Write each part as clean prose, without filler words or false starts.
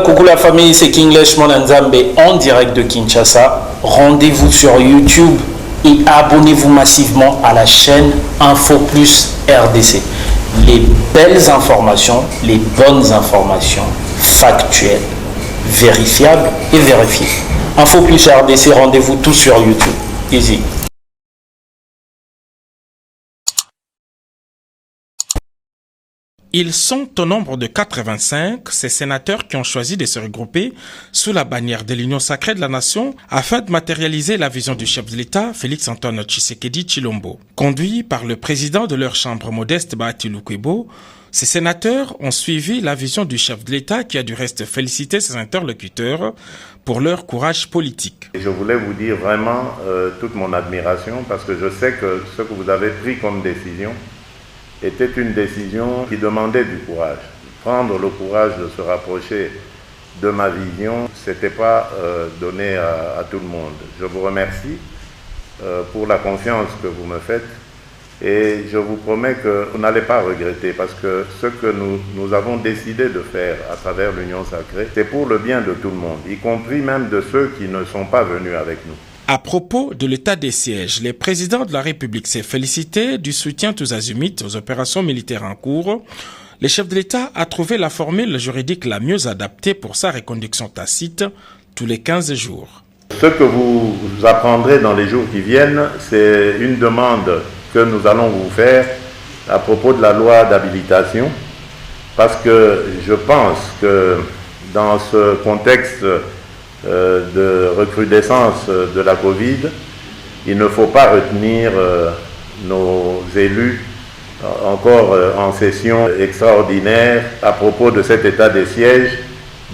Coucou la famille, c'est Kinglish Monanzambe en direct de Kinshasa. Rendez-vous sur YouTube et abonnez-vous massivement à la chaîne Info Plus RDC. Les belles informations, les bonnes informations, factuelles, vérifiables et vérifiées. Info Plus RDC, rendez-vous tous sur YouTube. Easy. Ils sont au nombre de 85, ces sénateurs qui ont choisi de se regrouper sous la bannière de l'Union sacrée de la nation afin de matérialiser la vision du chef de l'État, Félix-Antoine Tshisekedi Tshilombo. Conduits par le président de leur chambre modeste, Bahati Lukwebo, ces sénateurs ont suivi la vision du chef de l'État qui a du reste félicité ses interlocuteurs pour leur courage politique. Je voulais vous dire vraiment toute mon admiration parce que je sais que ce que vous avez pris comme décision était une décision qui demandait du courage. Prendre le courage de se rapprocher de ma vision, ce n'était pas donné à tout le monde. Je vous remercie pour la confiance que vous me faites et je vous promets que vous n'allez pas regretter parce que ce que nous avons décidé de faire à travers l'Union sacrée, c'est pour le bien de tout le monde, y compris même de ceux qui ne sont pas venus avec nous. À propos de l'état des sièges, le président de la République s'est félicité du soutien tous azimuts aux opérations militaires en cours. Le chef de l'État a trouvé la formule juridique la mieux adaptée pour sa reconduction tacite tous les 15 jours. Ce que vous apprendrez dans les jours qui viennent, c'est une demande que nous allons vous faire à propos de la loi d'habilitation, parce que je pense que dans ce contexte de recrudescence de la Covid, il ne faut pas retenir nos élus encore en session extraordinaire à propos de cet état des sièges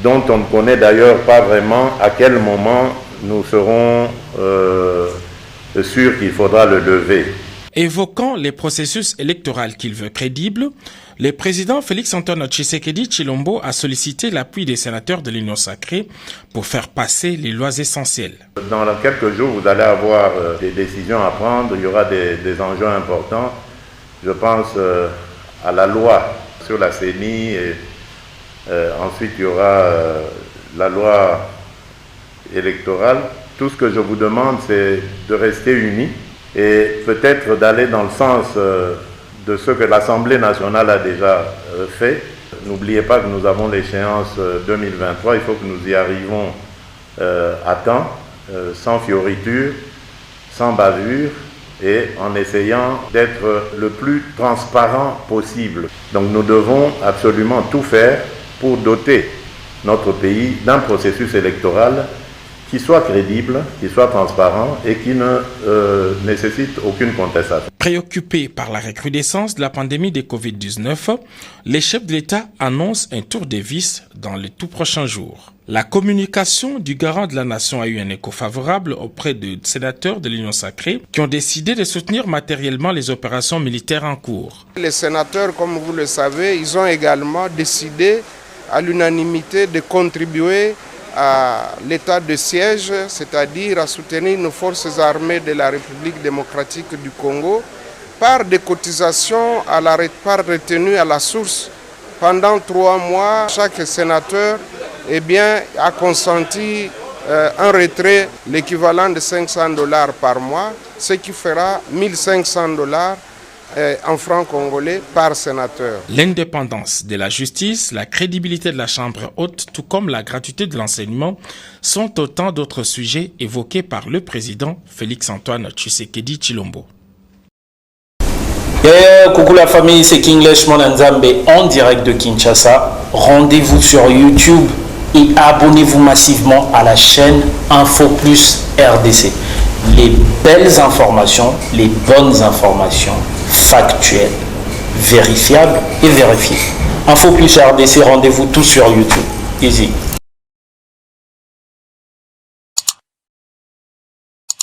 dont on ne connaît d'ailleurs pas vraiment à quel moment nous serons sûrs qu'il faudra le lever. Évoquant les processus électoraux qu'il veut crédibles, le président Félix-Antoine Tshisekedi Tshilombo a sollicité l'appui des sénateurs de l'Union sacrée pour faire passer les lois essentielles. Dans quelques jours, vous allez avoir des décisions à prendre, il y aura des enjeux importants. Je pense à la loi sur la CENI, et ensuite il y aura la loi électorale. Tout ce que je vous demande, c'est de rester unis et peut-être d'aller dans le sens de ce que l'Assemblée nationale a déjà fait. N'oubliez pas que nous avons l'échéance 2023, il faut que nous y arrivons à temps, sans fioriture, sans bavure et en essayant d'être le plus transparent possible. Donc nous devons absolument tout faire pour doter notre pays d'un processus électoral qui soit crédible, qui soit transparent et qui ne nécessite aucune contestation. Préoccupés par la recrudescence de la pandémie de Covid-19, les chefs de l'État annoncent un tour de vis dans les tout prochains jours. La communication du garant de la nation a eu un écho favorable auprès des sénateurs de l'Union sacrée qui ont décidé de soutenir matériellement les opérations militaires en cours. Les sénateurs, comme vous le savez, ils ont également décidé à l'unanimité de contribuer à l'état de siège, c'est-à-dire à soutenir nos forces armées de la République démocratique du Congo par des cotisations par retenues à la source. Pendant 3 mois, chaque sénateur a consenti un retrait, l'équivalent de $500 par mois, ce qui fera $1 500 en francs congolais par sénateur. L'indépendance de la justice, la crédibilité de la Chambre haute, tout comme la gratuité de l'enseignement, sont autant d'autres sujets évoqués par le président Félix-Antoine Tshisekedi Tshilombo. Coucou la famille, c'est Kinglish Monanzambe en direct de Kinshasa. Rendez-vous sur YouTube et abonnez-vous massivement à la chaîne Info Plus RDC. Les belles informations, les bonnes informations, factuelles, vérifiables et vérifiées. Info Plus RDC, rendez-vous tous sur YouTube. Easy.